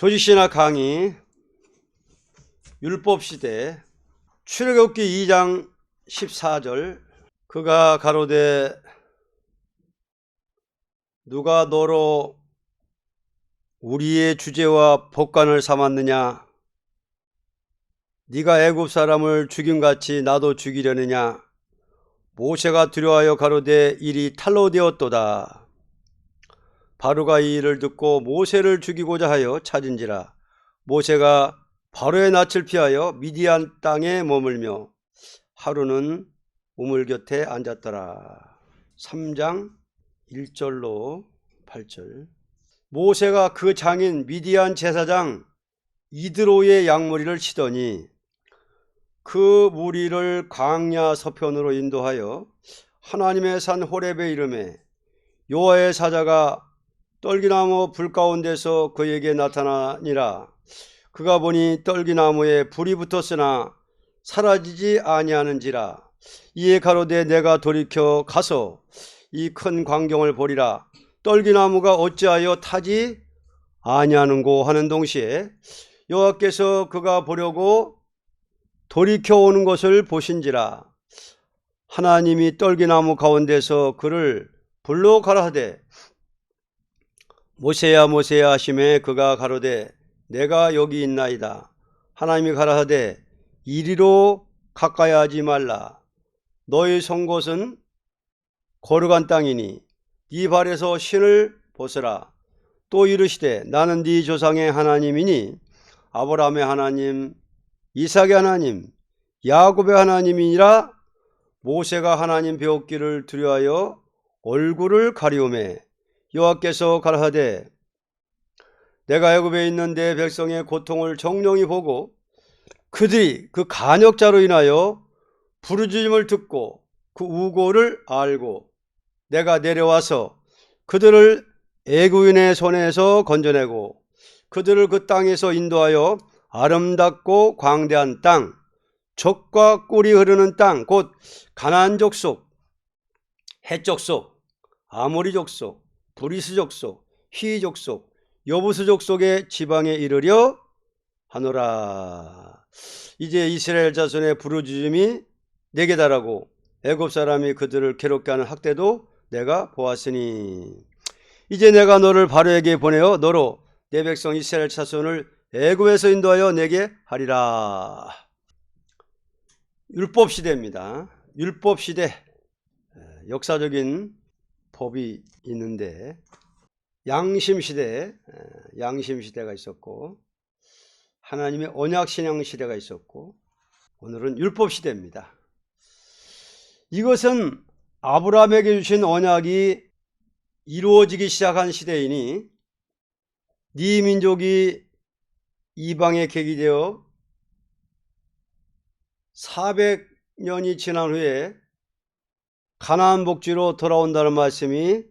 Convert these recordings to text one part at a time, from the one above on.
조직신학 강의 율법시대 출애굽기 2장 14절 그가 가로되 누가 너로 우리의 주제와 법관을 삼았느냐? 네가 애굽 사람을 죽임같이 나도 죽이려느냐? 모세가 두려워하여 가로되 일이 탈로 되었도다. 바로가 이 일을 듣고 모세를 죽이고자 하여 찾은지라. 모세가 바로의 낯을 피하여 미디안 땅에 머물며 하루는 우물 곁에 앉았더라. 3장 1절로 8절. 모세가 그 장인 미디안 제사장 이드로의 양무리를 치더니 그 무리를 광야 서편으로 인도하여 하나님의 산 호렙에 이르매 여호와의 사자가 떨기나무 불 가운데서 그에게 나타나니라. 그가 보니 떨기나무에 불이 붙었으나 사라지지 아니하는지라. 이에 가로되 내가 돌이켜 가서 이 큰 광경을 보리라. 떨기나무가 어찌하여 타지 아니하는고 하는 동시에 여호와께서 그가 보려고 돌이켜 오는 것을 보신지라. 하나님이 떨기나무 가운데서 그를 불러 가라하되 모세야 모세야 하시매 그가 가로되 내가 여기 있나이다. 하나님이 가라하되 이리로 가까이 하지 말라. 너희 선 곳은 거룩한 땅이니 네 발에서 신을 벗으라. 또 이르시되 나는 네 조상의 하나님이니 아브라함의 하나님 이삭의 하나님 야곱의 하나님이니라. 모세가 하나님 배웠기를 두려워하여 얼굴을 가리우매 여호와께서 가라하되 내가 애굽에 있는 내 백성의 고통을 정령히 보고 그들이 그 간역자로 인하여 부르짖음을 듣고 그 우고를 알고 내가 내려와서 그들을 애굽인의 손에서 건져내고 그들을 그 땅에서 인도하여 아름답고 광대한 땅, 젖과 꿀이 흐르는 땅, 곧 가나안 족속, 헷 족속, 아모리 족속, 브리스 족속, 히 족속, 여부스 족속의 지방에 이르려 하노라. 이제 이스라엘 자손의 부르짖음이 내게 달하고 애굽 사람이 그들을 괴롭게 하는 학대도 내가 보았으니 이제 내가 너를 바로에게 보내어 너로 내 백성 이스라엘 자손을 애굽에서 인도하여 내게 하리라. 율법시대입니다. 율법시대, 역사적인 법이 있는데 양심시대, 양심시대가 있었고 하나님의 언약신앙시대가 있었고 오늘은 율법시대입니다. 이것은 아브라함에게 주신 언약이 이루어지기 시작한 시대이니 네 민족이 이방에 객이되어 400년이 지난 후에 가나안 복지로 돌아온다는 말씀이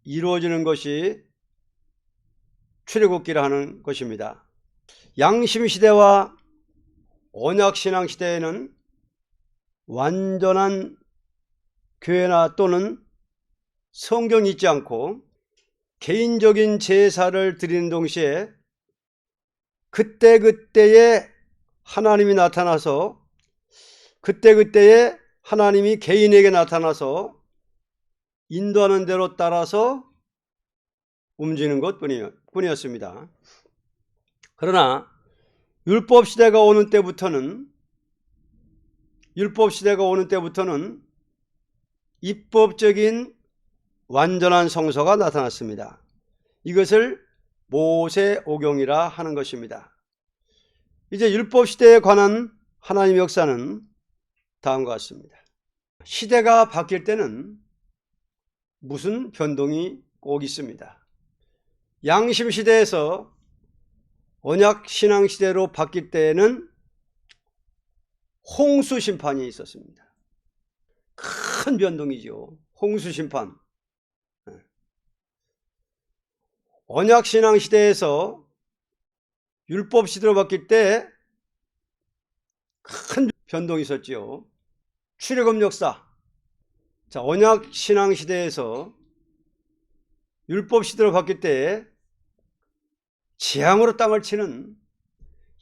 이루어지는 것이 출애굽기를 하는 것입니다. 양심시대와 언약신앙시대에는 완전한 교회나 또는 성경이 있지 않고 개인적인 제사를 드리는 동시에 그때그때에 하나님이 나타나서 그때그때에 하나님이 개인에게 나타나서 인도하는 대로 따라서 움직이는 것뿐이었습니다. 그러나 율법시대가 오는 때부터는 입법적인 완전한 성서가 나타났습니다. 이것을 모세오경이라 하는 것입니다. 이제 율법시대에 관한 하나님의 역사는 다음과 같습니다. 시대가 바뀔 때는 무슨 변동이 꼭 있습니다. 양심시대에서 언약신앙시대로 바뀔 때에는 홍수심판이 있었습니다. 큰 변동이죠. 홍수심판. 언약신앙시대에서 율법시대로 바뀔 때 큰 변동이 있었지요. 출애굽 역사. 자, 언약신앙시대에서 율법시대로 바뀔 때 재앙으로 땅을 치는,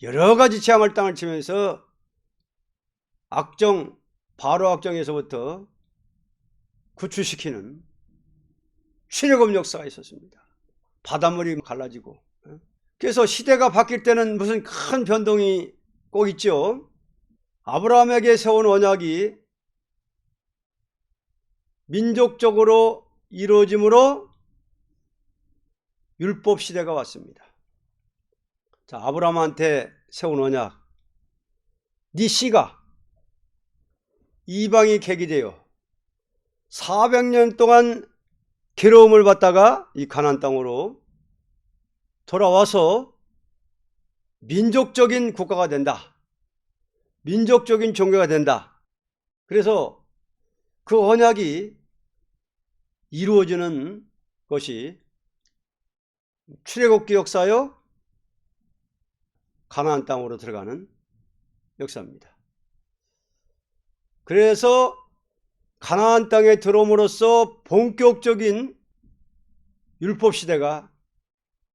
여러 가지 재앙을 땅을 치면서 악정, 바로 악정에서부터 구출시키는 출애굽 역사가 있었습니다. 바닷물이 갈라지고. 그래서 시대가 바뀔 때는 무슨 큰 변동이 꼭 있죠. 아브라함에게 세운 언약이 민족적으로 이루어짐으로 율법 시대가 왔습니다. 자, 아브라함한테 세운 언약, 네 씨가 이방이 객이 되어 400년 동안 괴로움을 받다가 이 가나안 땅으로 돌아와서 민족적인 국가가 된다. 민족적인 종교가 된다. 그래서 그 언약이 이루어지는 것이 출애굽기 역사요, 가나안 땅으로 들어가는 역사입니다. 그래서 가나안 땅에 들어옴으로써 본격적인 율법 시대가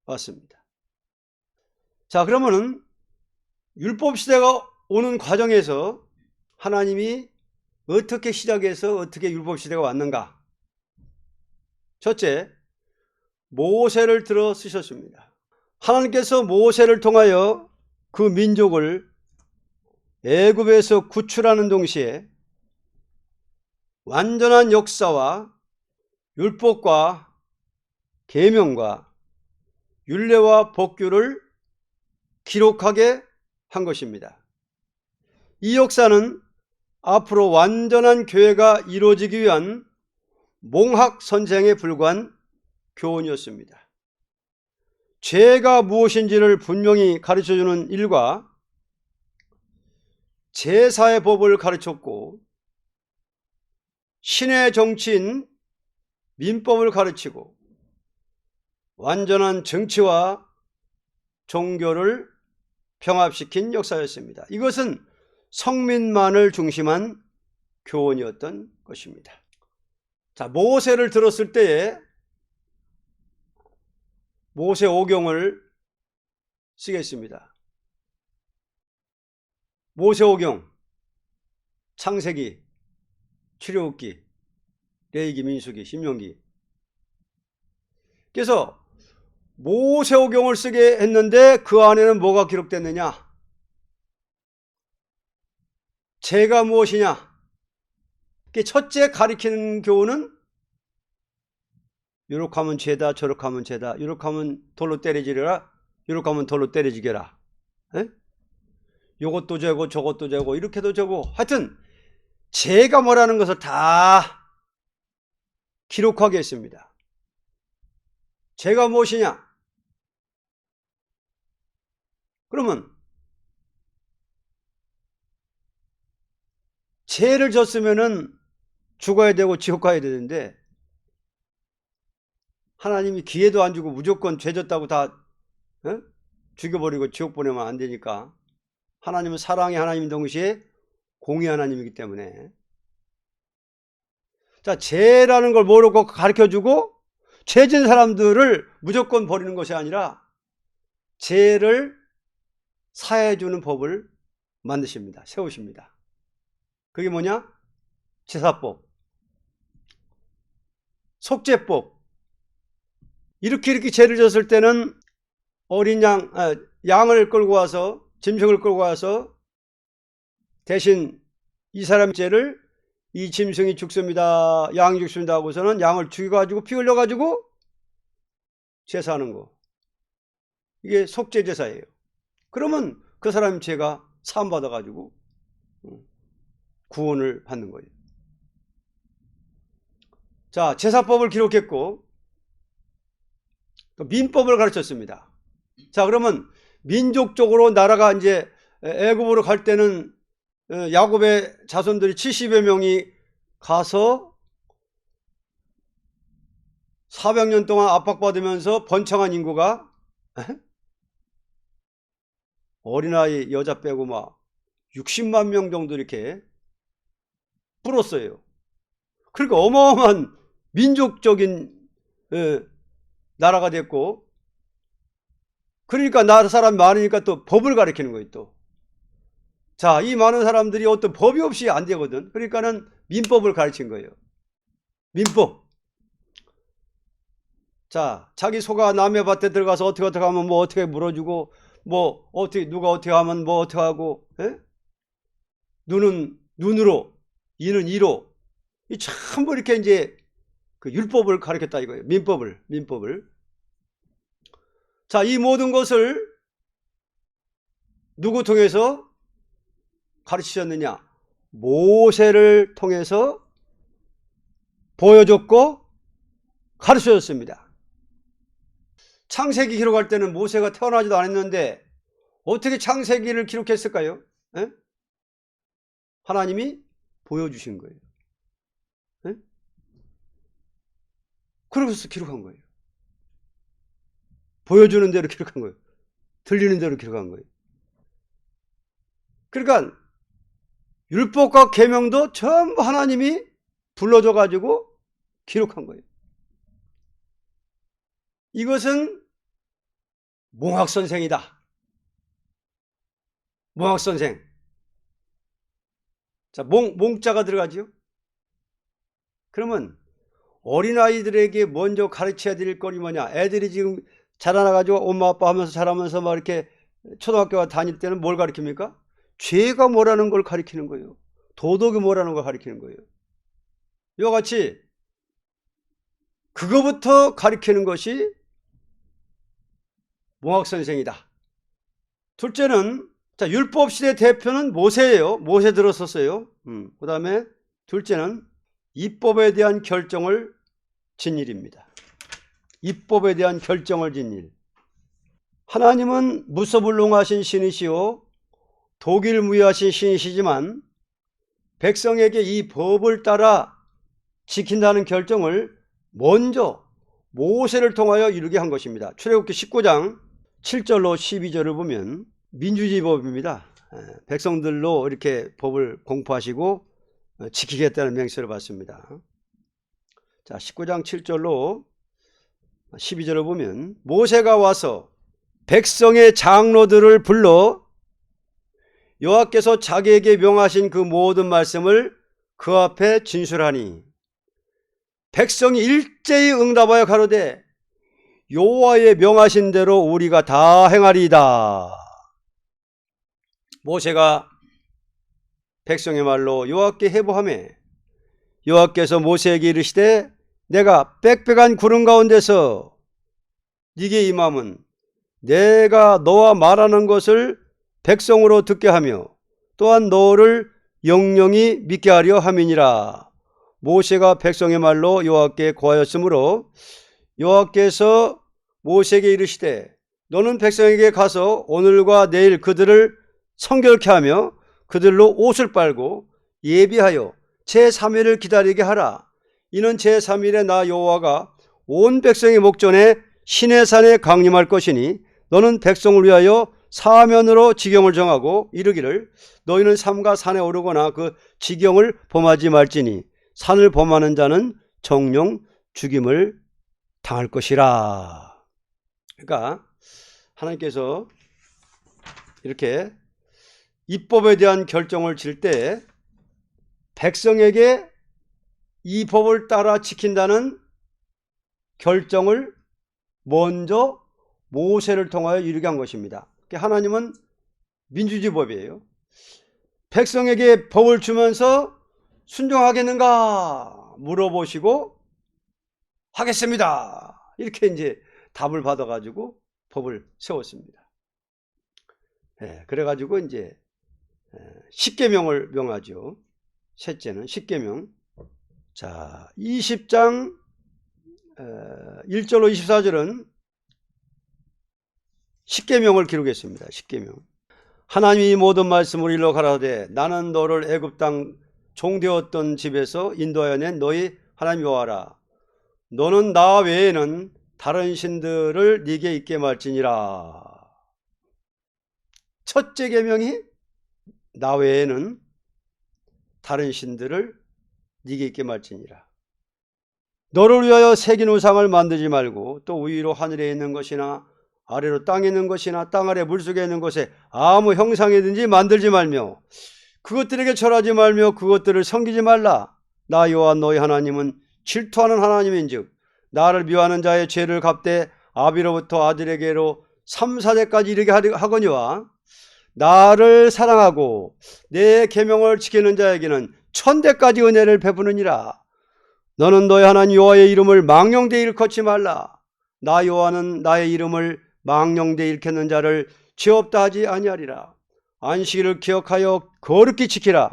왔습니다. 자, 그러면은 율법 시대가 오는 과정에서 하나님이 어떻게 시작해서 어떻게 율법 시대가 왔는가? 첫째, 모세를 들어 쓰셨습니다. 하나님께서 모세를 통하여 그 민족을 애굽에서 구출하는 동시에 완전한 역사와 율법과 계명과 율례와 법규를 기록하게 한 것입니다. 이 역사는 앞으로 완전한 교회가 이루어지기 위한 몽학 선생에 불과한 교훈이었습니다. 죄가 무엇인지를 분명히 가르쳐주는 일과 제사의 법을 가르쳤고, 신의 정치인 민법을 가르치고, 완전한 정치와 종교를 병합시킨 역사였습니다. 이것은 성민만을 중심한 교훈이었던 것입니다. 자, 모세를 들었을 때에 모세 오경을 쓰겠습니다. 모세 오경, 창세기, 출애굽기, 레위기, 민수기, 신명기. 그래서 모세 오경을 쓰게 했는데 그 안에는 뭐가 기록됐느냐? 죄가 무엇이냐? 첫째 가리키는 교훈은 요렇게 하면 죄다, 저렇게 하면 죄다, 요렇게 하면 돌로 때려지려라, 요렇게 하면 돌로 때려지게라. 에? 요것도 죄고 저것도 죄고 이렇게도 죄고, 하여튼 죄가 뭐라는 것을 다 기록하게 했습니다. 죄가 무엇이냐? 그러면 죄를 졌으면은 죽어야 되고 지옥 가야 되는데, 하나님이 기회도 안 주고 무조건 죄 졌다고 다 죽여버리고 지옥 보내면 안 되니까, 하나님은 사랑의 하나님 동시에 공의 하나님이기 때문에, 자, 죄라는 걸 모르고 가르쳐주고 죄진 사람들을 무조건 버리는 것이 아니라 죄를 사해주는 법을 만드십니다. 세우십니다. 그게 뭐냐? 제사법, 속죄법. 이렇게 죄를 졌을 때는 어린 양을 끌고 와서, 짐승을 끌고 와서 대신 이 사람 죄를, 이 짐승이 죽습니다, 양이 죽습니다 하고서는 양을 죽여가지고 피 흘려가지고 제사하는 거. 이게 속죄 제사예요. 그러면 그 사람 죄가 사함받아가지고 구원을 받는 거예요. 자, 제사법을 기록했고 또 민법을 가르쳤습니다. 자, 그러면 민족적으로 나라가 이제 애굽으로 갈 때는 야곱의 자손들이 70여 명이 가서 400년 동안 압박받으면서 번창한 인구가 어린아이 여자 빼고 막 60만 명 정도 이렇게 불었어요. 그러니까 어마어마한 민족적인 나라가 됐고, 그러니까 나라 사람이 많으니까 또 법을 가르치는 거예요. 또. 자, 이 많은 사람들이 어떤 법이 없이 안 되거든. 그러니까는 민법을 가르친 거예요. 민법. 자, 자기 소가 남의 밭에 들어가서 어떻게 하면 뭐 어떻게 물어주고, 뭐 어떻게 누가 어떻게 하면 뭐 어떻게 하고, 에? 눈은 눈으로, 이는 이로. 이 참 뭐 이렇게 이제 그 율법을 가르쳤다 이거예요. 민법을. 자, 이 모든 것을 누구 통해서 가르치셨느냐? 모세를 통해서 보여줬고 가르쳐줬습니다. 창세기 기록할 때는 모세가 태어나지도 않았는데 어떻게 창세기를 기록했을까요? 에? 하나님이 보여주신 거예요. 에? 그러고서 기록한 거예요. 보여주는 대로 기록한 거예요. 들리는 대로 기록한 거예요. 그러니까 율법과 계명도 전부 하나님이 불러줘 가지고 기록한 거예요. 이것은 몽학선생이다. 몽학선생. 자, 몽자가 들어가죠. 그러면 어린아이들에게 먼저 가르쳐야 될 거리 뭐냐? 애들이 지금 자라나가지고 엄마 아빠 하면서 자라면서 막 이렇게 초등학교 다닐 때는 뭘 가르칩니까? 죄가 뭐라는 걸 가르치는 거예요. 도덕이 뭐라는 걸 가르치는 거예요. 이와 같이 그거부터 가르치는 것이 몽학선생이다. 둘째는, 자, 율법시대 대표는 모세예요. 모세 들었었어요. 그 다음에 둘째는 입법에 대한 결정을 진 일입니다. 입법에 대한 결정을 진 일. 하나님은 무소불능하신 신이시요 독일무이하신 신이시지만 백성에게 이 법을 따라 지킨다는 결정을 먼저 모세를 통하여 이루게 한 것입니다. 출애굽기 19장 7절로 12절을 보면 민주주의 법입니다. 백성들로 이렇게 법을 공포하시고 지키겠다는 명세를 받습니다. 자, 19장 7절로 12절을 보면 모세가 와서 백성의 장로들을 불러 여호와께서 자기에게 명하신 그 모든 말씀을 그 앞에 진술하니 백성이 일제히 응답하여 가로되 여호와의 명하신 대로 우리가 다 행하리이다. 모세가 백성의 말로 여호와께 해보하매 여호와께서 모세에게 이르시되 내가 빽빽한 구름 가운데서 네게 임함은 내가 너와 말하는 것을 백성으로 듣게 하며 또한 너를 영영히 믿게 하려 함이니라. 모세가 백성의 말로 여호와께 고하였으므로 여호와께서 모세에게 이르시되 너는 백성에게 가서 오늘과 내일 그들을 성결케 하며 그들로 옷을 빨고 예비하여 제3일을 기다리게 하라. 이는 제3일에 나 여호와가 온 백성의 목전에 시내산에 강림할 것이니 너는 백성을 위하여 사면으로 지경을 정하고 이르기를 너희는 삼가 산에 오르거나 그 지경을 범하지 말지니 산을 범하는 자는 정령 죽임을 당할 것이라. 그러니까 하나님께서 이렇게 입법에 대한 결정을 질 때 백성에게 이 법을 따라 지킨다는 결정을 먼저 모세를 통하여 이루게 한 것입니다. 하나님은 민주주의 법이에요. 백성에게 법을 주면서 순종하겠는가 물어보시고 하겠습니다. 이렇게 이제 답을 받아가지고 법을 세웠습니다. 그래가지고 이제 십계명을 명하죠. 셋째는 십계명. 자, 20장 1절로 24절은 십계명을 기록했습니다. 십계명. 하나님이 모든 말씀을 일러 가라사대 나는 너를 애굽 땅 종되었던 집에서 인도하여 낸 너희 하나님 여호와라. 너는 나 외에는 다른 신들을 네게 있게 말지니라. 첫째 계명이 나 외에는 다른 신들을 네게 있게 말지니라. 너를 위하여 새긴 우상을 만들지 말고 또 위로 하늘에 있는 것이나 아래로 땅에 있는 것이나 땅 아래 물속에 있는 것에 아무 형상이든지 만들지 말며 그것들에게 절하지 말며 그것들을 섬기지 말라. 나 여호와 너희 하나님은 질투하는 하나님인즉 나를 미워하는 자의 죄를 갚되 아비로부터 아들에게로 3, 4대까지 이르게 하거니와 나를 사랑하고 내 계명을 지키는 자에게는 1000대까지 은혜를 베푸느니라. 너는 너희 하나님 여호와의 이름을 망령되이 일컫지 말라. 나 여호와는 나의 이름을 망령되이 일컫는 자를 죄 없다 하지 아니하리라. 안식일을 기억하여 거룩히 지키라.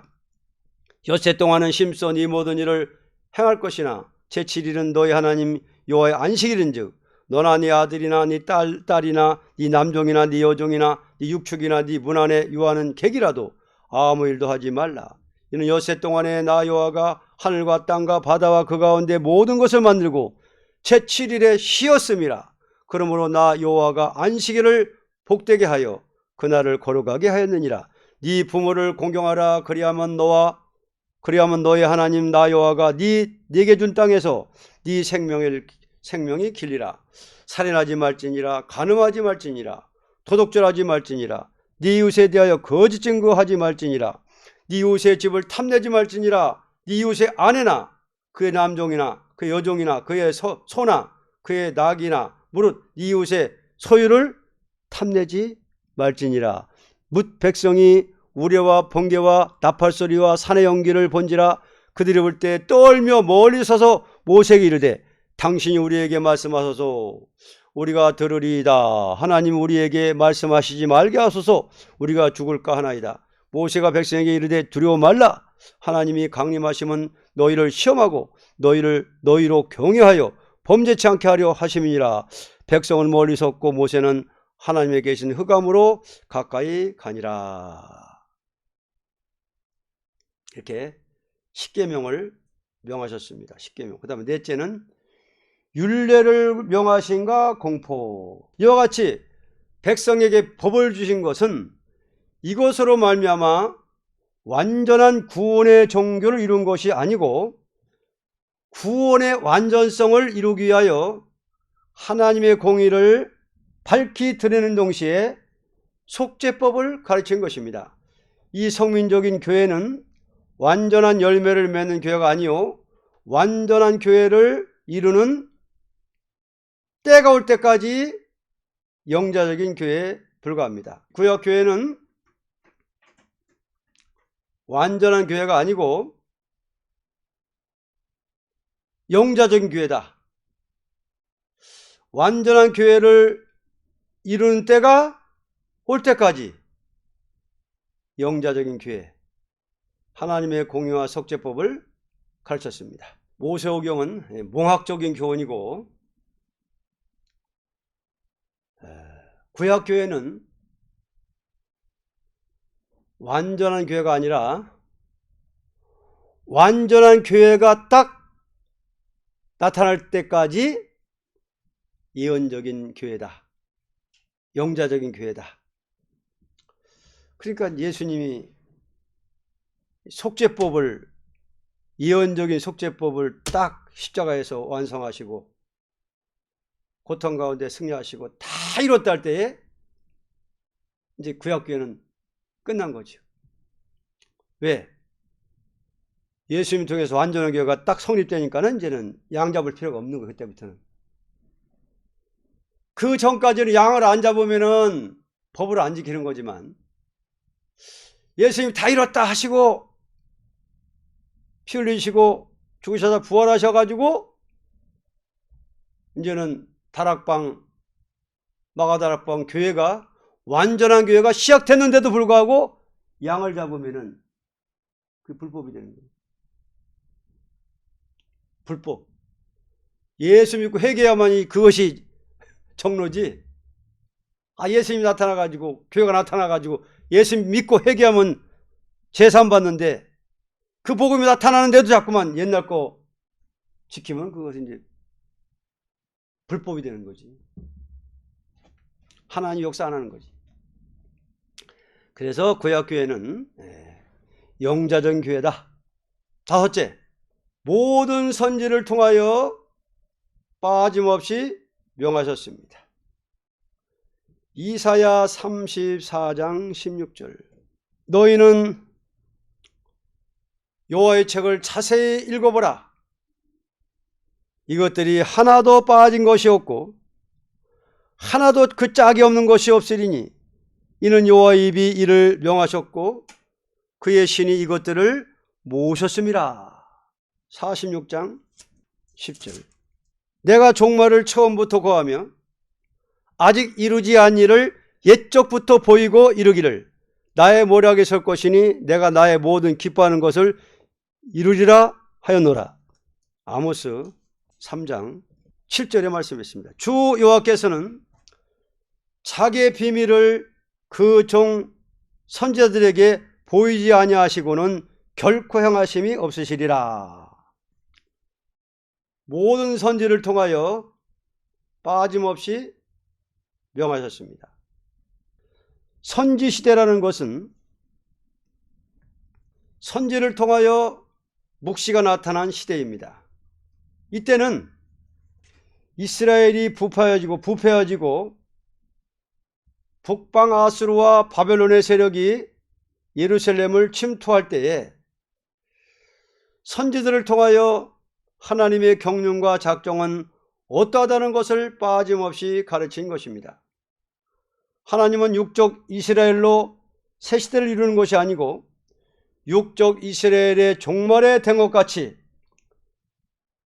엿새 동안은 심써 네 모든 일을 행할 것이나 제7일은 너희 하나님 여호와의 안식일인즉 너나 네 아들이나 네 딸이나 네 남종이나 네 여종이나 네 육축이나 네 문 안에 유하는 객이라도 아무 일도 하지 말라. 이는 엿새 동안에 나 여호와가 하늘과 땅과 바다와 그 가운데 모든 것을 만들고 제7일에 쉬었음이라. 그러므로 나 여호와가 안식일을 복되게 하여 그날을 거룩하게 하였느니라. 네 부모를 공경하라. 그리하면 너의 하나님 나 여호와가 네게 준 땅에서 네 생명이 길리라. 살인하지 말지니라. 간음하지 말지니라. 도둑질하지 말지니라. 네 이웃에 대하여 거짓 증거하지 말지니라. 네 이웃의 집을 탐내지 말지니라. 네 이웃의 아내나 그의 남종이나 그의 여종이나 그의 소나 그의 낙이나 무릇 네 이웃의 소유를 탐내지 말지니라. 뭇 백성이 우레와 번개와 나팔소리와 산의 연기를 본지라. 그들이 볼 때 떨며 멀리 서서 모세에게 이르되 당신이 우리에게 말씀하소서. 우리가 들으리이다. 하나님 우리에게 말씀하시지 말게 하소서. 우리가 죽을까 하나이다. 모세가 백성에게 이르되 두려워 말라. 하나님이 강림하심은 너희를 시험하고 너희로 경외하여 범죄치 않게 하려 하심이니라. 백성은 멀리 섰고 모세는 하나님의 계신 흑암으로 가까이 가니라. 이렇게 십계명을 명하셨습니다. 십계명. 그 다음에 넷째는 율례를 명하신가 공포. 이와 같이 백성에게 법을 주신 것은 이것으로 말미암아 완전한 구원의 종교를 이룬 것이 아니고 구원의 완전성을 이루기 위하여 하나님의 공의를 밝히 드리는 동시에 속죄법을 가르친 것입니다. 이 성민적인 교회는 완전한 열매를 맺는 교회가 아니요 완전한 교회를 이루는 때가 올 때까지 영자적인 교회에 불과합니다. 구약 교회는 완전한 교회가 아니고 영자적인 교회다. 완전한 교회를 이루는 때가 올 때까지 영자적인 교회, 하나님의 공의와 속죄법을 가르쳤습니다. 모세오경은 몽학적인 교훈이고 구약교회는 완전한 교회가 아니라 완전한 교회가 딱 나타날 때까지 예언적인 교회다. 영자적인 교회다. 그러니까 예수님이 속죄법을 예언적인 속죄법을 딱 십자가에서 완성하시고 고통 가운데 승리하시고 다 이뤘다 할 때에 이제 구약교회는 끝난 거죠. 왜? 예수님 통해서 완전한 교회가 딱 성립되니까는 이제는 양 잡을 필요가 없는 거예요. 그때부터는. 그 전까지는 양을 안 잡으면은 법을 안 지키는 거지만 예수님 다 이뤘다 하시고 피 흘리시고 죽으셔서 부활하셔가지고 이제는 다락방 마가다락방 교회가 완전한 교회가 시작됐는데도 불구하고 양을 잡으면은 그 불법이 되는 거예요. 불법. 예수 믿고 회개해야만이 그것이 정로지. 예수님이 나타나가지고 교회가 나타나가지고 예수 믿고 회개하면 제산 받는데 그 복음이 나타나는데도 자꾸만 옛날 거 지키면 그것이 이제 불법이 되는 거지. 하나님 역사 안 하는 거지. 그래서 구약교회는 영자적인 교회다. 다섯째, 모든 선지를 통하여 빠짐없이 명하셨습니다. 이사야 34장 16절. 너희는 여호와의 책을 자세히 읽어보라. 이것들이 하나도 빠진 것이 없고 하나도 그 짝이 없는 것이 없으리니 이는 여호와의 입이 이를 명하셨고 그의 신이 이것들을 모으셨음이라. 46장 10절. 내가 종말을 처음부터 고하며 아직 이루지 않은 일을 옛적부터 보이고 이르기를 나의 모략에 설 것이니 내가 나의 모든 기뻐하는 것을 이루리라 하였노라. 아모스 3장 7절에 말씀했습니다. 주 여호와께서는 자기의 비밀을 그 종 선지자들에게 보이지 아니하시고는 결코 행하심이 없으시리라. 모든 선지를 통하여 빠짐없이 명하셨습니다. 선지 시대라는 것은 선지를 통하여 묵시가 나타난 시대입니다. 이때는 이스라엘이 부패해지고 북방 아수르와 바벨론의 세력이 예루살렘을 침투할 때에 선지들을 통하여 하나님의 경륜과 작정은 어떠하다는 것을 빠짐없이 가르친 것입니다. 하나님은 육적 이스라엘로 새 시대를 이루는 것이 아니고 육적 이스라엘의 종말에 된 것 같이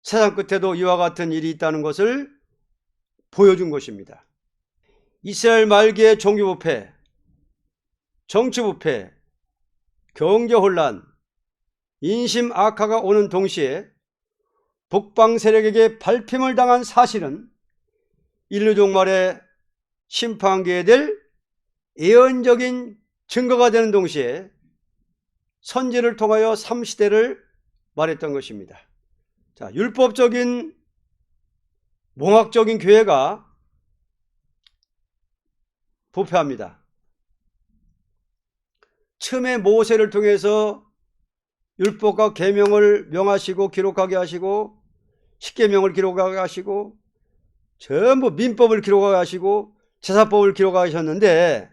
세상 끝에도 이와 같은 일이 있다는 것을 보여준 것입니다. 이스라엘 말기의 종교부패, 정치부패, 경제혼란, 인심 악화가 오는 동시에 북방 세력에게 발핌을 당한 사실은 인류 종말에 심판하게 될 예언적인 증거가 되는 동시에 선지를 통하여 3시대를 말했던 것입니다. 자, 율법적인 몽학적인 교회가 부패합니다. 처음에 모세를 통해서 율법과 계명을 명하시고 기록하게 하시고 십계명을 기록하게 하시고 전부 민법을 기록하게 하시고 제사법을 기록하게 하셨는데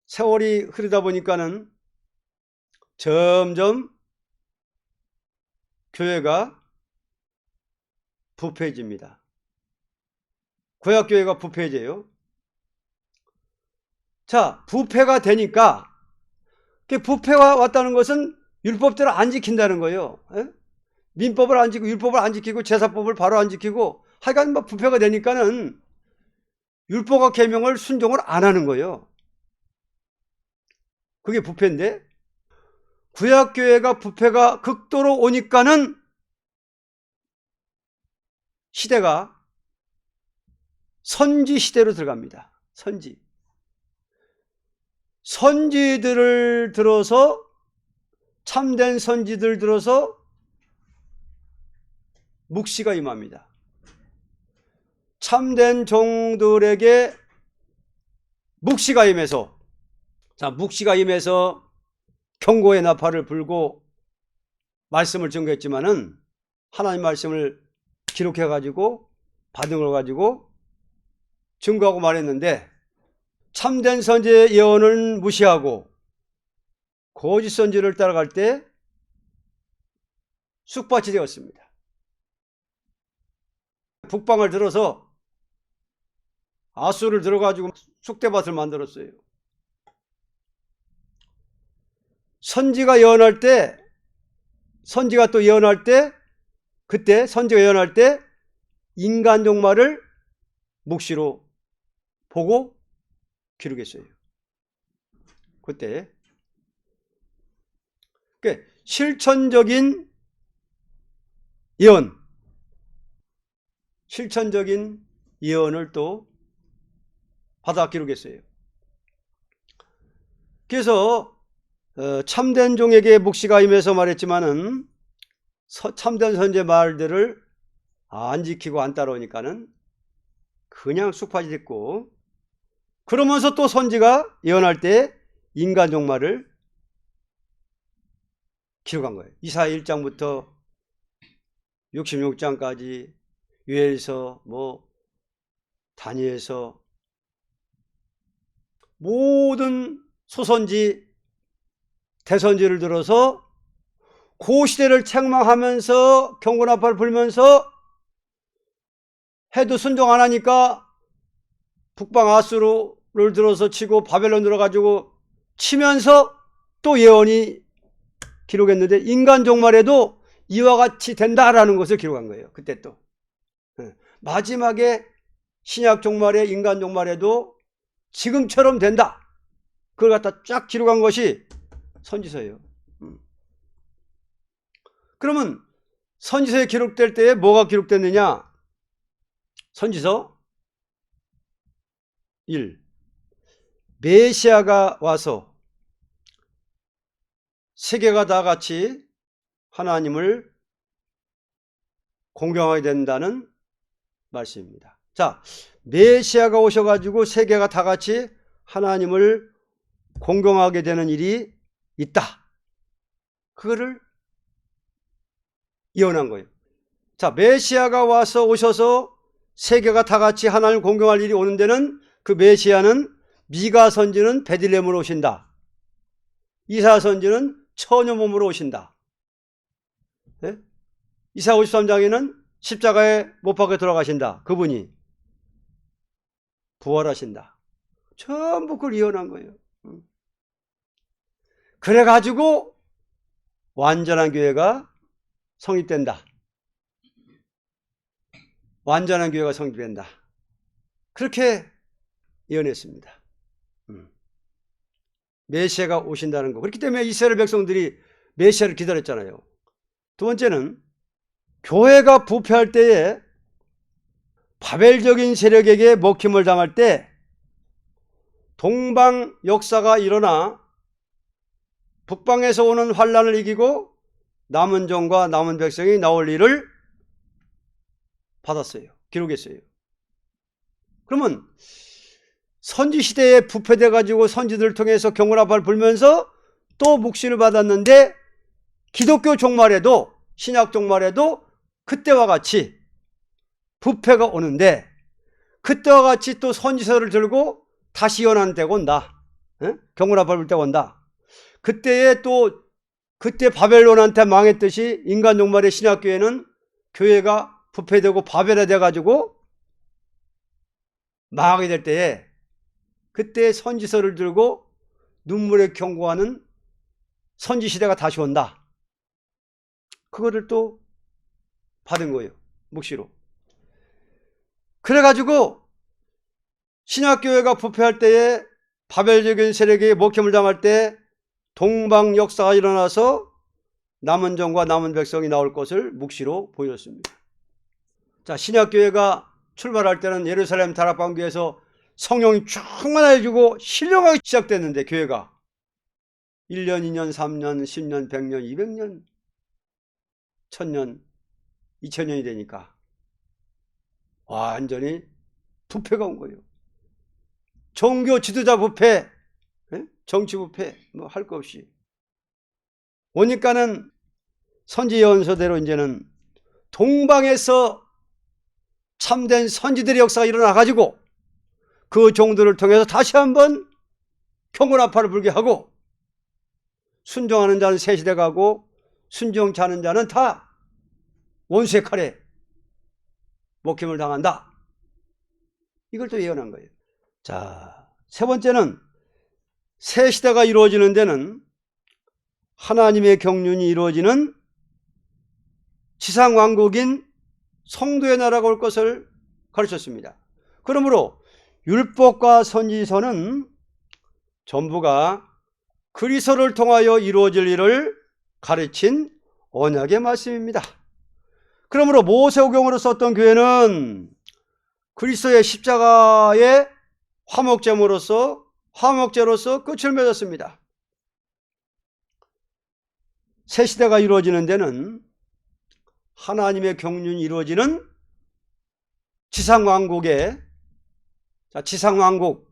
세월이 흐르다 보니까는 점점 교회가 부패해집니다. 구약교회가 부패해져요. 자, 부패가 되니까 부패가 왔다는 것은 율법대로 안 지킨다는 거예요. 민법을 안 지키고 율법을 안 지키고 제사법을 바로 안 지키고 하여간 뭐 부패가 되니까는 율법과 계명을 순종을 안 하는 거예요. 그게 부패인데 구약교회가 부패가 극도로 오니까는 시대가 선지 시대로 들어갑니다. 선지들을 들어서 참된 선지들 들어서 묵시가 임합니다. 참된 종들에게 묵시가 임해서 묵시가 임해서 경고의 나팔을 불고 말씀을 증거했지만은 하나님 말씀을 기록해 가지고 받은 걸 가지고 증거하고 말했는데 참된 선지의 예언을 무시하고 거짓 선지를 따라갈 때 쑥밭이 되었습니다. 북방을 들어서 아수를 들어가지고 쑥대밭을 만들었어요. 선지가 예언할 때 그때 선지가 예언할 때 인간 종말을 묵시로 보고 기록했어요. 그때 실천적인 예언을 또 받아 기록했어요. 그래서 참된 종에게 묵시가 임해서 말했지만은 참된 선지의 말들을 안 지키고 안 따라오니까는 그냥 쑥밭이 됐고, 그러면서 또 선지가 예언할 때 인간 종말을 기록한 거예요. 이사야 1장부터 66장까지 요엘서 다니엘서 모든 소선지, 대선지를 들어서 그 시대를 책망하면서 경고나팔을 불면서 해도 순종 안 하니까 북방 아수르를 들어서 치고 바벨론 들어가지고 치면서 또 예언이 기록했는데 인간 종말에도 이와 같이 된다라는 것을 기록한 거예요. 그때 또 마지막에 신약 종말에 인간 종말에도 지금처럼 된다. 그걸 갖다 쫙 기록한 것이 선지서예요. 그러면 선지서에 기록될 때에 뭐가 기록됐느냐? 선지서 1. 메시아가 와서 세계가 다 같이 하나님을 공경하게 된다는 말씀입니다. 자, 메시아가 오셔가지고 세계가 다 같이 하나님을 공경하게 되는 일이 있다. 그거를 예언한 거예요. 자, 메시아가 와서 오셔서 세계가 다 같이 하나님을 공경할 일이 오는 데는 그 메시아는 미가 선지는 베들레헴으로 오신다. 이사 선지는 처녀 몸으로 오신다. 네? 이사 53장에는 십자가에 못 박혀 돌아가신다. 그분이 부활하신다. 전부 그걸 예언한 거예요. 그래가지고 완전한 교회가 성립된다. 완전한 교회가 성립된다. 그렇게 예언했습니다. 메시아가 오신다는 거. 그렇기 때문에 이스라엘 백성들이 메시아를 기다렸잖아요. 두 번째는 교회가 부패할 때에 바벨적인 세력에게 먹힘을 당할 때 동방 역사가 일어나 북방에서 오는 환란을 이기고 남은 종과 남은 백성이 나올 일을 받았어요. 기록했어요. 그러면 선지시대에 부패돼 가지고 선지들을 통해서 경고나팔을 불면서 또 묵시를 받았는데 기독교 종말에도 신약 종말에도 그때와 같이 부패가 오는데 그때와 같이 또 선지서를 들고 다시 예언하는 때가 온다. 경고나팔 불 때가 온다. 그때에 또 그때 바벨론한테 망했듯이 인간 종말의 신약교회는 교회가 부패되고 바벨화돼 가지고 망하게 될 때에 그때 선지서를 들고 눈물에 경고하는 선지시대가 다시 온다. 그거를 또 받은 거예요. 묵시로. 그래가지고 신약교회가 부패할 때에 바벨적인 세력에 먹힘을 당할 때 동방 역사가 일어나서 남은 종과 남은 백성이 나올 것을 묵시로 보여줬습니다. 자, 신약교회가 출발할 때는 예루살렘 다락방교에서 성령이 충만해지고 신령하게 시작됐는데 교회가 1년, 2년, 3년, 10년, 100년, 200년, 1000년, 2000년이 되니까 완전히 부패가 온 거예요. 종교 지도자 부패, 정치 부패, 뭐 할 거 없이 오니까는 선지 예언서대로 이제는 동방에서 참된 선지들의 역사가 일어나 가지고 그 종들을 통해서 다시 한번 경고나팔을 불게 하고 순종하는 자는 새 시대 가고 순종치 않은 자는 다 원수의 칼에 먹힘을 당한다. 이걸 또 예언한 거예요. 자, 세 번째는 새 시대가 이루어지는 데는 하나님의 경륜이 이루어지는 지상왕국인 성도의 나라가 올 것을 가르쳤습니다. 그러므로 율법과 선지서는 전부가 그리스도를 통하여 이루어질 일을 가르친 언약의 말씀입니다. 그러므로 모세오경으로 썼던 교회는 그리스도의 십자가의 화목제로서 끝을 맺었습니다. 새 시대가 이루어지는 데는 하나님의 경륜이 이루어지는 지상왕국의 지상왕국,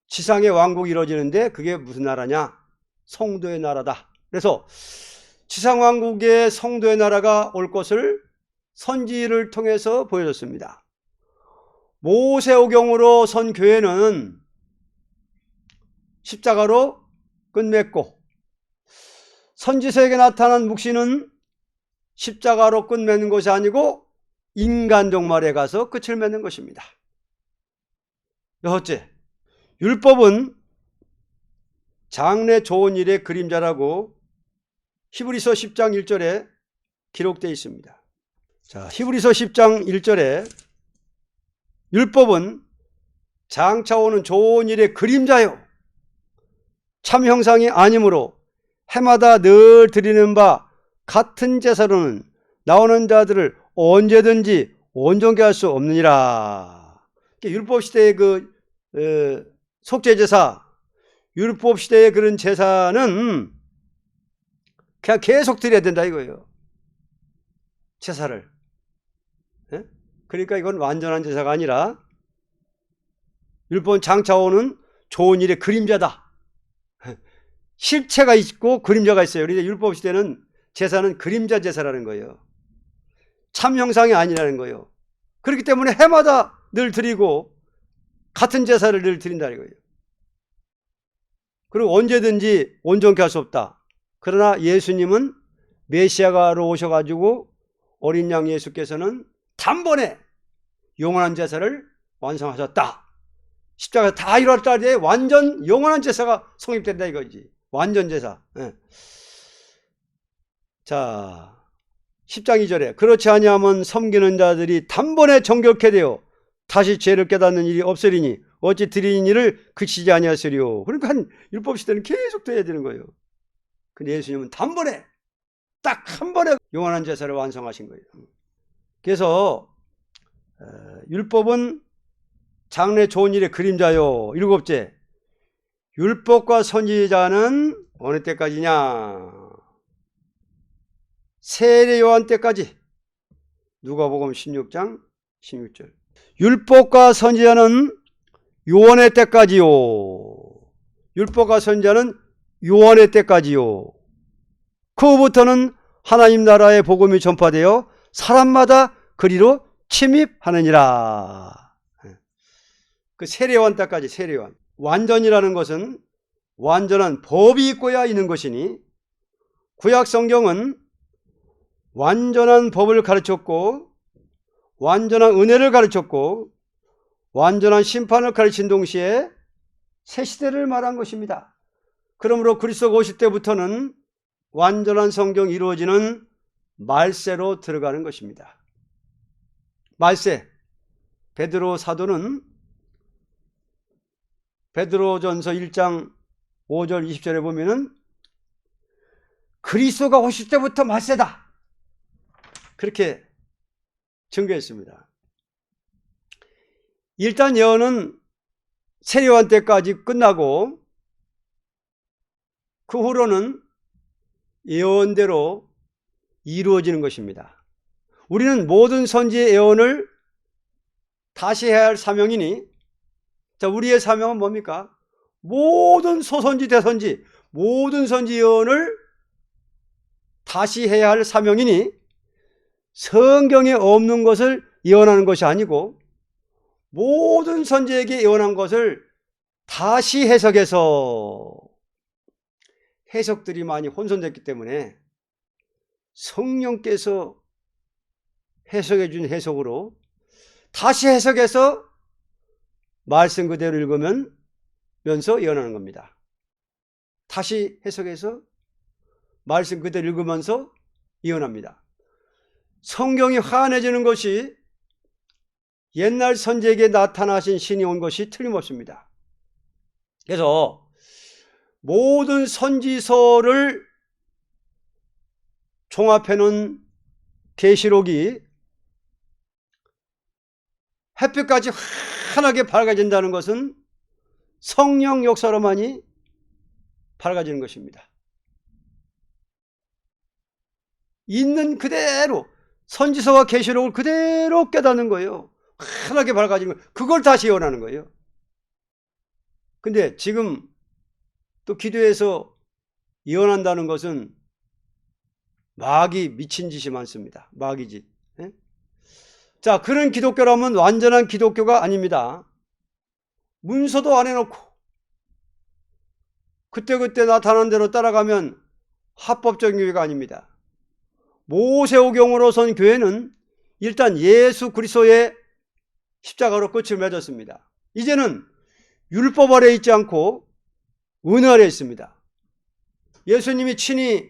지상의 왕국이 이루어지는데 그게 무슨 나라냐? 성도의 나라다. 그래서 지상왕국의 성도의 나라가 올 것을 선지를 통해서 보여줬습니다. 모세오경으로 선 교회는 십자가로 끝맺고, 선지서에게 나타난 묵시는 십자가로 끝맺는 것이 아니고 인간 종말에 가서 끝을 맺는 것입니다. 여섯째, 율법은 장래 좋은 일의 그림자라고 히브리서 10장 1절에 기록되어 있습니다. 자, 히브리서 10장 1절에 율법은 장차 오는 좋은 일의 그림자요, 참 형상이 아니므로 해마다 늘 드리는 바 같은 제사로는 나오는 자들을 언제든지 온전케 할 수 없느니라. 율법 시대의 그 속죄제사, 율법 시대의 그런 제사는 그냥 계속 드려야 된다 이거예요. 제사를. 그러니까 이건 완전한 제사가 아니라 율법은 장차 오는 좋은 일의 그림자다. 실체가 있고 그림자가 있어요. 그런데 율법 시대는 제사는 그림자 제사라는 거예요. 참 형상이 아니라는 거예요. 그렇기 때문에 해마다 늘 드리고 같은 제사를 늘 드린다는 거예요. 그리고 언제든지 온전케 할 수 없다. 그러나 예수님은 메시아가로 오셔가지고 어린 양 예수께서는 단번에 영원한 제사를 완성하셨다. 십자가 다 이뤘다 때 완전 영원한 제사가 성립된다 이거지. 완전 제사. 자, 10장 2절에 그렇지 아니하면 섬기는 자들이 단번에 정결케 되어 다시 죄를 깨닫는 일이 없으리니 어찌 드리는 일을 그치지 아니하시리요. 그러니까 율법 시대는 계속 돼야 되는 거예요. 근데 예수님은 단번에 딱 한 번에 영원한 제사를 완성하신 거예요. 그래서 율법은 장래 좋은 일의 그림자요. 일곱째, 율법과 선지자는 어느 때까지냐? 세례 요한 때까지. 누가복음 16장 16절. 율법과 선지자는 요한의 때까지요. 율법과 선지자는 요한의 때까지요. 그 후부터는 하나님 나라의 복음이 전파되어 사람마다 그리로 침입하느니라. 그 세례요한 때까지. 세례요한. 완전이라는 것은 완전한 법이 있고야 있는 것이니 구약 성경은 완전한 법을 가르쳤고 완전한 은혜를 가르쳤고 완전한 심판을 가르친 동시에 새 시대를 말한 것입니다. 그러므로 그리스도가 오실 때부터는 완전한 성경이 이루어지는 말세로 들어가는 것입니다. 말세. 베드로 사도는 베드로전서 1장 5절 20절에 보면은 그리스도가 오실 때부터 말세다. 그렇게 증거했습니다. 일단 예언은 세례요한 때까지 끝나고 그 후로는 예언대로 이루어지는 것입니다. 우리는 모든 선지의 예언을 다시 해야 할 사명이니, 자, 우리의 사명은 뭡니까? 모든 소선지 대선지 모든 선지 예언을 다시 해야 할 사명이니 성경에 없는 것을 예언하는 것이 아니고 모든 선지에게 예언한 것을 다시 해석해서, 해석들이 많이 혼선됐기 때문에 성령께서 해석해 준 해석으로 다시 해석해서 말씀 그대로 읽으면서 예언하는 겁니다. 다시 해석해서 말씀 그대로 읽으면서 예언합니다. 성경이 환해지는 것이 옛날 선지에게 나타나신 신이 온 것이 틀림없습니다. 그래서 모든 선지서를 종합해 놓은 계시록이 햇빛까지 환하게 밝아진다는 것은 성령 역사로만이 밝아지는 것입니다. 있는 그대로 선지서와 계시록을 그대로 깨닫는 거예요. 환하게 밝아지는 거예요. 그걸 다시 예언하는 거예요. 근데 지금 또 기도해서 예언한다는 것은 마귀 미친 짓이 많습니다. 마귀 짓. 자, 그런 기독교라면 완전한 기독교가 아닙니다. 문서도 안 해놓고 그때그때 나타난 대로 따라가면 합법적인 교회가 아닙니다. 모세오경으로 선 교회는 일단 예수 그리스도의 십자가로 끝을 맺었습니다. 이제는 율법 아래 있지 않고 은혜 아래 있습니다. 예수님이 친히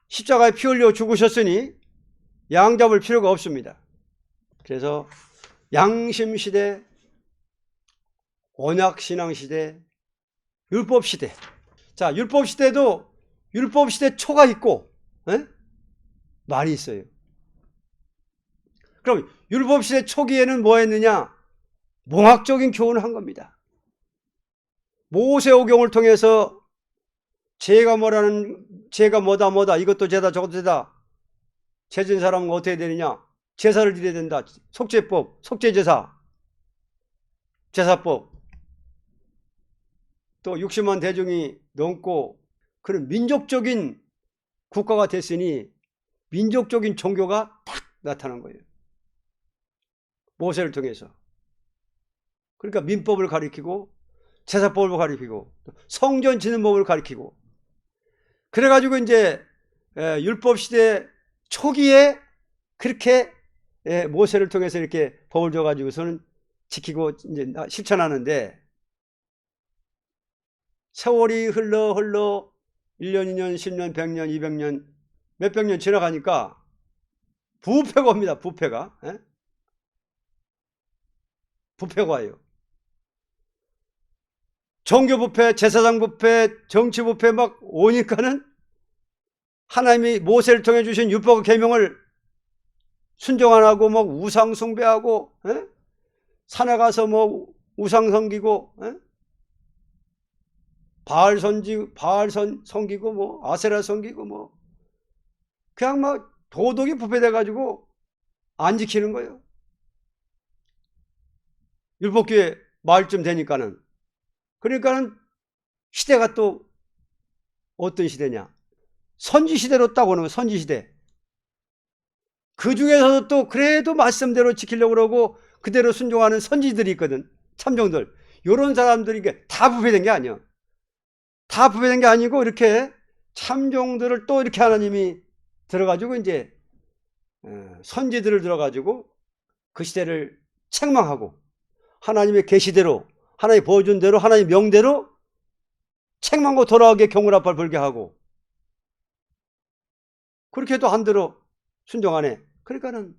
십자가에 피 흘려 죽으셨으니 양 잡을 필요가 없습니다. 그래서 양심시대, 언약신앙시대, 율법시대. 자, 율법시대도 율법시대 초가 있고 말이 있어요. 그럼 율법시대 초기에는 뭐 했느냐? 몽학적인 교훈을 한 겁니다. 모세오경을 통해서 죄가 뭐다 이것도 죄다 저것도 죄다. 죄진 사람은 어떻게 되느냐? 제사를 드려야 된다. 속죄법, 속죄제사, 제사법. 또 60만 대중이 넘고 그런 민족적인 국가가 됐으니 민족적인 종교가 딱 나타난 거예요. 모세를 통해서. 그러니까 민법을 가리키고 제사법을 가리키고 성전 지는 법을 가리키고 그래가지고 이제 율법시대 초기에 그렇게 모세를 통해서 이렇게 법을 줘가지고서는 지키고 이제 실천하는데 세월이 흘러 1년, 2년, 10년, 100년, 200년, 몇백 년 지나가니까 부패가 옵니다. 부패가. 부패가 와요. 종교부패, 제사장 부패, 정치부패 막 오니까는 하나님이 모세를 통해 주신 율법 계명을 순종 안 하고 뭐 우상 숭배하고 산에 가서 뭐 우상 섬기고 바알 섬기고 뭐 아세라 섬기고 뭐 그냥 막 도덕이 부패돼 가지고 안 지키는 거예요. 율법교회 말쯤 되니까는. 그러니까는 시대가 또 어떤 시대냐? 선지시대로 딱 오는 거예요. 선지시대. 그 중에서도 또 그래도 말씀대로 지키려고 그러고 그대로 순종하는 선지들이 있거든. 참종들. 요런 사람들이 다 부패된 게 아니야. 다 부패된 게 아니고 이렇게 참종들을 또 이렇게 하나님이 들어가지고 이제 선지들을 들어가지고 그 시대를 책망하고 하나님의 계시대로 하나님 보여준 대로 하나님 명대로 책망하고 돌아오게 경울앞을 벌게 하고 그렇게 해도 안 들어 순종 안 해. 그러니까는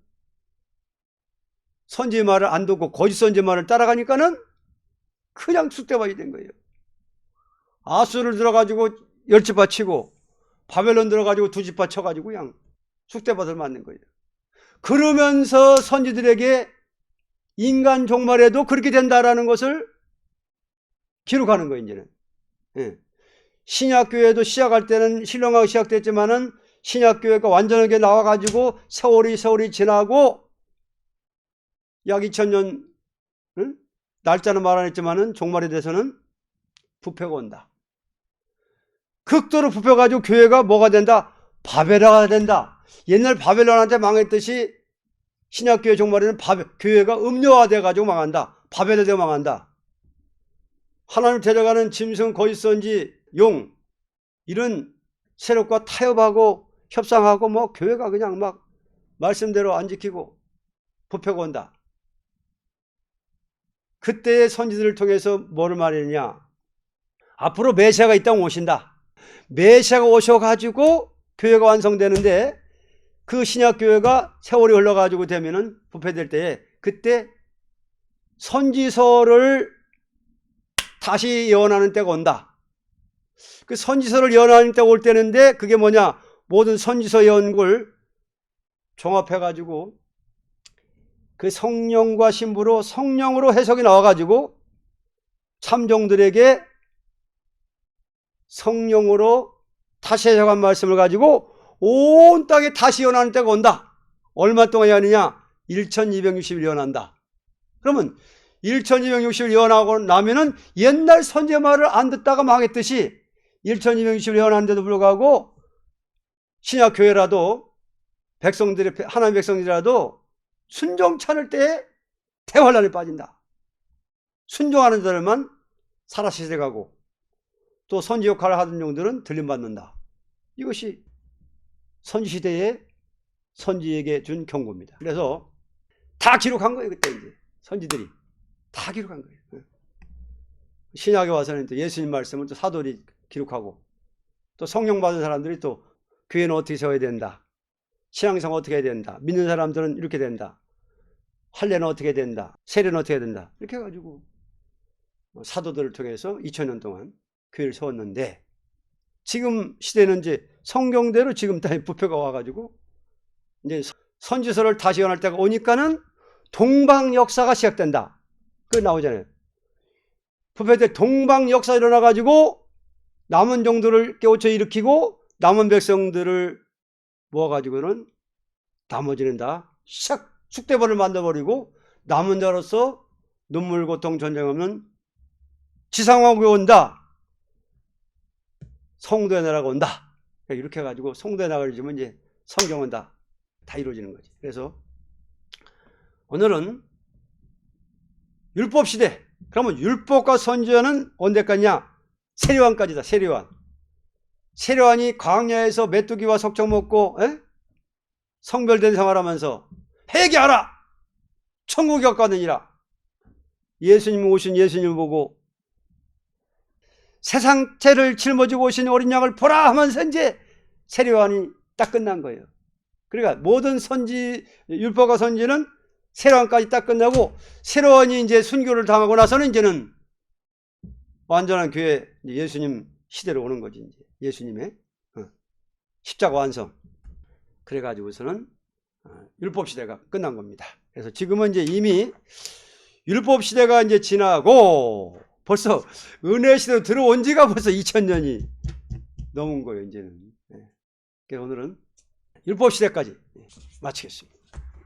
선지 말을 안 듣고 거짓 선지 말을 따라가니까는 그냥 쑥대밭이 된 거예요. 아수를 들어가지고 10지파 치고 바벨론 들어가지고 2지파 쳐가지고 그냥 쑥대밭을 맞는 거예요. 그러면서 선지들에게 인간 종말에도 그렇게 된다라는 것을 기록하는 거예요. 이제는. 신약교회도 시작할 때는 신령하게 시작됐지만은 신약교회가 완전하게 나와가지고 세월이 지나고 약 2000년 날짜는 말 안 했지만은 종말에 대해서는 부패가 온다. 극도로 부패가지고 교회가 뭐가 된다? 바벨론화가 된다. 옛날 바벨론한테 망했듯이 신약교회 종말에는 교회가 음료화돼가지고 망한다. 바벨론에 망한다. 하나님 데려가는 짐승, 거짓선지, 용 이런 세력과 타협하고 협상하고 뭐 교회가 그냥 막 말씀대로 안 지키고 부패가 온다. 그때의 선지들을 통해서 뭐를 말했냐? 앞으로 메시아가 이 땅에 오신다. 메시아가 오셔가지고 교회가 완성되는데 그 신약교회가 세월이 흘러가지고 되면은 부패될 때에 그때 선지서를 다시 예언하는 때가 온다. 그 선지서를 예언하는 때가 올 때는데 그게 뭐냐? 모든 선지서 예언을 종합해가지고 그 성령과 신부로 성령으로 해석이 나와가지고 참종들에게 성령으로 다시 해석한 말씀을 가지고 온 땅에 다시 예언하는 때가 온다. 얼마 동안 예언하느냐? 1260일 예언한다. 그러면 1260일 예언하고 나면은 옛날 선지의 말을 안 듣다가 망했듯이 1260일 예언하는데도 불구하고 신약교회라도 하나님의 백성들이라도 순종 찾을 때에 대환란에 빠진다. 순종하는 자들만 살아시대 가고 또 선지 역할을 하던 종들은 들림받는다. 이것이 선지시대의 선지에게 준 경고입니다. 그래서 다 기록한 거예요. 그때 이제 선지들이 다 기록한 거예요. 신약에 와서는 또 예수님 말씀을 또 사도들이 기록하고, 또 성령 받은 사람들이 또 교회는 어떻게 세워야 된다, 신앙생활 어떻게 해야 된다, 믿는 사람들은 이렇게 된다, 할례는 어떻게 된다, 세례는 어떻게 된다, 이렇게 해가지고 사도들을 통해서 2000년 동안 교회를 세웠는데, 지금 시대는 이제 성경대로 지금 다 부패가 와가지고 이제 선지서를 다시 연할 때가 오니까는 동방 역사가 시작된다. 그게 나오잖아요. 부패 때 동방 역사 일어나가지고 남은 종들을 깨우쳐 일으키고 남은 백성들을 모아가지고는 나머지는 다 샥 쑥대벌을 만들어버리고 남은 자로서 눈물 고통 전쟁 없는 지상왕국이 온다. 성도의 나라가 온다. 이렇게 해가지고 성도의 나라를 지으면 이제 성경은 다 이루어지는 거지. 그래서 오늘은 율법 시대. 그러면 율법과 선지자는 언제까지냐? 세례왕까지다. 세례왕. 세례왕이 광야에서 메뚜기와 석청 먹고 성별된 생활하면서 회개하라, 천국이 가까우니라. 예수님 오신 예수님을 보고 세상죄를 짊어지고 오신 어린 양을 보라 하면서 이제 세례왕이 딱 끝난 거예요. 그러니까 모든 선지, 율법과 선지는 세례왕까지 딱 끝나고, 세례왕이 이제 순교를 당하고 나서는 이제는 완전한 교회, 예수님 시대로 오는 거지. 이제 예수님의 십자가 완성. 그래가지고서는 율법 시대가 끝난 겁니다. 그래서 지금은 이제 이미 율법 시대가 이제 지나고 벌써 은혜 시대로 들어온 지가 벌써 2000년이 넘은 거예요, 이제는. 그래서 오늘은 율법 시대까지 마치겠습니다.